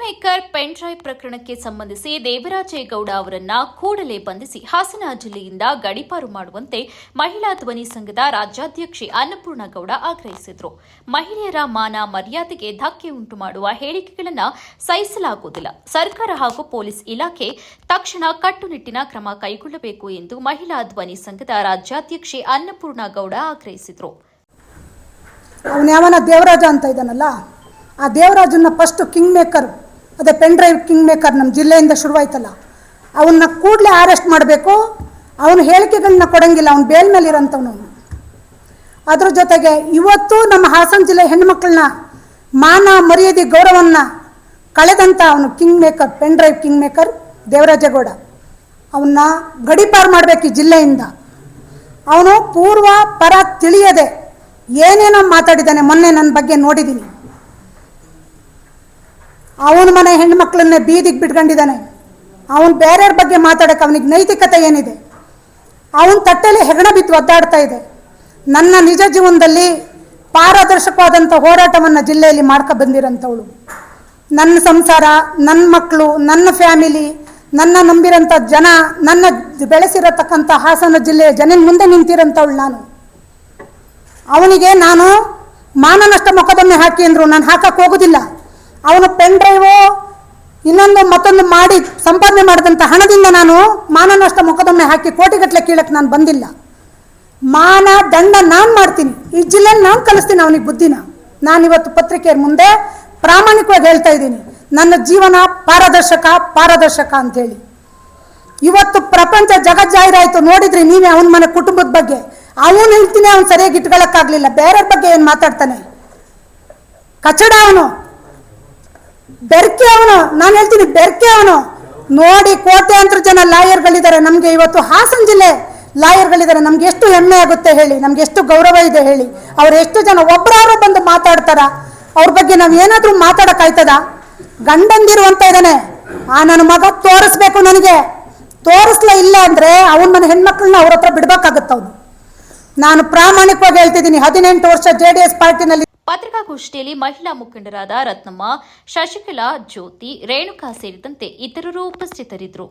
Maker pen drive ಪ್ರಕರಣಕ್ಕೆ ಸಂಬಂಧಿಸಿ ದೇವರಾಜೇಗೌಡ ಅವರನ್ನ ಕೂಡಲೇ ಬಂಧಿಸಿ ಹಾಸನ ಜಿಲ್ಲೆಯಿಂದ ಗಡೀಪಾರು ಮಾಡುವಂತೆ ಮಹಿಳಾ ಧ್ವನಿ ಸಂಘದ ರಾಜ್ಯಾಧ್ಯಕ್ಷೆ ಅನ್ನಪೂರ್ಣಗೌಡ ಆಗ್ರಹಿಸಿದರು. ಮಹಿಳೆಯರ ಮಾನ ಮರ್ಯಾದೆಗೆ ಧಕ್ಕೆ ಉಂಟು ಮಾಡುವ ಹೇಳಿಕೆಗಳನ್ನು ಸಹಿಸಲಾಗುವುದಿಲ್ಲ. ಸರ್ಕಾರ ಹಾಗೂ ಪೊಲೀಸ್ ಇಲಾಖೆ ತಕ್ಷಣ ಕಟ್ಟುನಿಟ್ಟಿನ ಕ್ರಮ ಕೈಗೊಳ್ಳಬೇಕು ಎಂದು ಮಹಿಳಾ ಧ್ವನಿ ಸಂಘದ ರಾಜ್ಯಾಧ್ಯಕ್ಷೆ ಅನ್ನಪೂರ್ಣಗೌಡ ಆಗ್ರಹಿಸಿದರು. ಅವನ ದೇವರಾಜ ಅಂತ ಇದ್ದಾನಲ್ಲ, ಆ ದೇವರಾಜನ್ನ ಫಸ್ಟ್ ಕಿಂಗ್ ಮೇಕರ್, ಅದೇ ಪೆನ್ ಡ್ರೈವ್ ಕಿಂಗ್ ಮೇಕರ್ ನಮ್ಮ ಜಿಲ್ಲೆಯಿಂದ ಶುರುವಾಯ್ತಲ್ಲ, ಅವನ್ನ ಕೂಡಲೇ ಅರೆಸ್ಟ್ ಮಾಡಬೇಕು. ಅವನು ಹೇಳಿಕೆಗಳನ್ನ ಕೊಡಂಗಿಲ್ಲ, ಅವನು ಬೇಲ್ ಮೇಲೆ ಇರೋಂಥವನು. ಅದ್ರ ಜೊತೆಗೆ ಇವತ್ತು ನಮ್ಮ ಹಾಸನ ಜಿಲ್ಲೆ ಹೆಣ್ಣುಮಕ್ಕಳನ್ನ ಮಾನ ಮರ್ಯಾದೆ ಗೌರವವನ್ನು ಕಳೆದಂಥ ಅವನು king maker, pen drive king maker Devaraje Gowda, ಅವನ್ನ ಗಡೀಪಾರು ಮಾಡಬೇಕು ಈ ಜಿಲ್ಲೆಯಿಂದ. ಅವನು ಪೂರ್ವ ಪರ ತಿಳಿಯದೆ ಏನೇನೋ ಮಾತಾಡಿದ್ದಾನೆ. ಮೊನ್ನೆ ನನ್ನ ಬಗ್ಗೆ ನೋಡಿದ್ದೀನಿ. ಅವನ ಮನೆ ಹೆಣ್ಣುಮಕ್ಕಳನ್ನೇ ಬೀದಿಗೆ ಬಿಟ್ಕೊಂಡಿದ್ದಾನೆ. ಅವನು ಬೇರೆಯವ್ರ ಬಗ್ಗೆ ಮಾತಾಡೋಕೆ ಅವನಿಗೆ ನೈತಿಕತೆ ಏನಿದೆ? ಅವನ ತಟ್ಟೆಯಲ್ಲಿ ಹೆಗಣ ಬಿತ್ತು ಒದ್ದಾಡ್ತಾ ಇದೆ. ನನ್ನ ನಿಜ ಜೀವನದಲ್ಲಿ ಪಾರದರ್ಶಕವಾದಂಥ ಹೋರಾಟವನ್ನು ಜಿಲ್ಲೆಯಲ್ಲಿ ಮಾಡ್ಕೊ ಬಂದಿರೋಂಥವಳು. ನನ್ನ ಸಂಸಾರ, ನನ್ನ ಮಕ್ಕಳು, ನನ್ನ ಫ್ಯಾಮಿಲಿ, ನನ್ನ ನಂಬಿರೋಂಥ ಜನ, ನನ್ನ ಬೆಳೆಸಿರತಕ್ಕಂಥ ಹಾಸನ ಜಿಲ್ಲೆಯ ಜನ ಮುಂದೆ ನಿಂತಿರೋಂಥವಳು ನಾನು. ಅವನಿಗೆ ನಾನು ಮಾನನಷ್ಟ ಮೊಕದ್ದಮೆ ಹಾಕಿ ಅಂದರು ನಾನು ಹಾಕಕ್ಕೆ ಹೋಗೋದಿಲ್ಲ. ಅವನು ಪೆನ್ ಡ್ರೈವು ಇನ್ನೊಂದು ಮತ್ತೊಂದು ಮಾಡಿ ಸಂಪಾದನೆ ಮಾಡಿದಂಥ ಹಣದಿಂದ ನಾನು ಮಾನನಷ್ಟ ಮೊಕದ್ದಮೆ ಹಾಕಿ ಕೋಟಿಗಟ್ಟಲೆ ಕೀಳಕ್ಕೆ ನಾನು ಬಂದಿಲ್ಲ. ಮಾನ ದಂಡ ನಾನು ಮಾಡ್ತೀನಿ, ಈ ಜಿಲ್ಲೆನ ನಾನು ಕಲಿಸ್ತೀನಿ ಅವನಿಗೆ ಬುದ್ಧಿನ. ನಾನಿವತ್ತು ಪತ್ರಿಕೆಯ ಮುಂದೆ ಪ್ರಾಮಾಣಿಕವಾಗಿ ಹೇಳ್ತಾ ಇದ್ದೀನಿ, ನನ್ನ ಜೀವನ ಪಾರದರ್ಶಕ ಅಂತೇಳಿ. ಇವತ್ತು ಪ್ರಪಂಚ ಜಗಜ್ಜಾಹಿರಾಯಿತು, ನೋಡಿದ್ರಿ ನೀವೇ ಅವನ ಮನೆ ಕುಟುಂಬದ ಬಗ್ಗೆ. ಅವನು ಹೇಳ್ತೀನಿ, ಅವನು ಸರಿಯಾಗಿ ಇಟ್ಕೊಳ್ಳೋಕ್ಕಾಗಲಿಲ್ಲ, ಬೇರೆಯವ್ರ ಬಗ್ಗೆ ಏನು ಮಾತಾಡ್ತಾನೆ? ಕಚಡ ಅವನು, ಬೆರ್ಕೆ ಅವನು. ನಾನು ಹೇಳ್ತೀನಿ ಬೆರ್ಕೆ ಅವನು. ನೋಡಿ, ಕೋಟ್ಯಾಂತರ ಜನ ಲಾಯರ್ಗಳಿದ್ದಾರೆ ನಮಗೆ. ಇವತ್ತು ಹಾಸನ ಜಿಲ್ಲೆ ಲಾಯರ್ಗಳಿದ್ದಾರೆ. ನಮ್ಗೆ ಎಷ್ಟು ಹೆಮ್ಮೆ ಆಗುತ್ತೆ ಹೇಳಿ, ನಮ್ಗೆ ಎಷ್ಟು ಗೌರವ ಇದೆ ಹೇಳಿ. ಅವ್ರು ಎಷ್ಟು ಜನ ಒಬ್ಬರಾರು ಬಂದು ಮಾತಾಡ್ತಾರ? ಅವ್ರ ಬಗ್ಗೆ ನಾವು ಏನಾದರೂ ಮಾತಾಡೋಕ್ಕಾಯ್ತದ? ಗಂಡಂದಿರುವಂತ ಇದ್ದಾನೆ, ಆ ನನ್ನ ಮಗ ತೋರಿಸ್ಬೇಕು ನನಗೆ. ತೋರಿಸ್ಲೇ ಇಲ್ಲ ಅಂದರೆ ಅವನ ಮನೆ ಹೆಣ್ಮಕ್ಳನ್ನ ಅವ್ರ ಹತ್ರ ಬಿಡ್ಬೇಕಾಗತ್ತ ಅವನು. ನಾನು ಪ್ರಾಮಾಣಿಕವಾಗಿ ಹೇಳ್ತಿದ್ದೀನಿ, 18 ವರ್ಷ JDS ಪಾರ್ಟಿನಲ್ಲಿ. ಪತ್ರಿಕಾಗೋಷ್ಠಿಯಲ್ಲಿ ಮಹಿಳಾ ಮುಖಂಡರಾದ ರತ್ನಮ್ಮ, ಶಶಿಕಲಾ, ಜ್ಯೋತಿ, ರೇಣುಕಾ ಸೇರಿದಂತೆ ಇತರರು ಉಪಸ್ಥಿತರಿದ್ದರು.